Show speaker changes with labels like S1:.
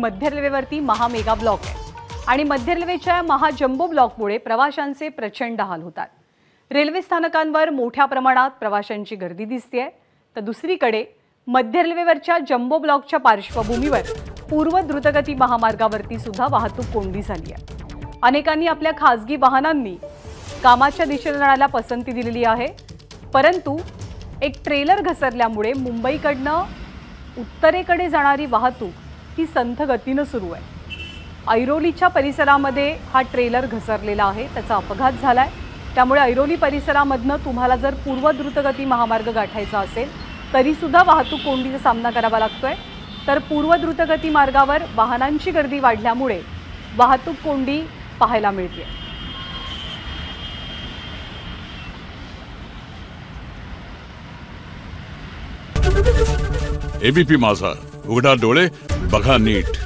S1: मध्य रेल्वेवरती महा mega block आहे आणि मध्य रेल्वेच्या महा जम्बो ब्लॉकमुळे प्रवाशांचे प्रचंड हाल होतात। रेल्वे स्थानकांवर मोठ्या प्रमाणात प्रवाशांची गर्दी दिसतेय, तर दुसरीकडे मध्य रेल्वेवरच्या जम्बो ब्लॉकच्या पार्श्वभूमीवर पूर्व द्रुतगती महामार्गावरती सुद्धा वाहतूक कोंडी झाली आहे। अनेकांनी आपल्या खासगी वाहनांनी कामाच्या दिशेने जाण्याला पसंती दिलेली आहे, परंतु एक ट्रेलर घसरल्यामुळे मुंबईकडनं उत्तरेकडे जाणारी वाहतूक ही संथ गतीने सुरू आहे। ऐरोलीच्या परिसरामध्ये हा ट्रेलर घसरलेला आहे, त्याचा अपघात झालाय। त्यामुळे ऐरोली परिसरामधनं तुम्हाला जर पूर्व द्रुतगती महामार्ग गाठायचा असेल तरी सुद्धा वाहतूक कोंडीचा सामना करावा लागतोय। तर पूर्व द्रुतगती मार्गावर वाहनांची गर्दी वाढल्यामुळे वाहतूक कोंडी पाहायला मिळते।
S2: एबीपी माझा, उघडा डोळे बघा नीट।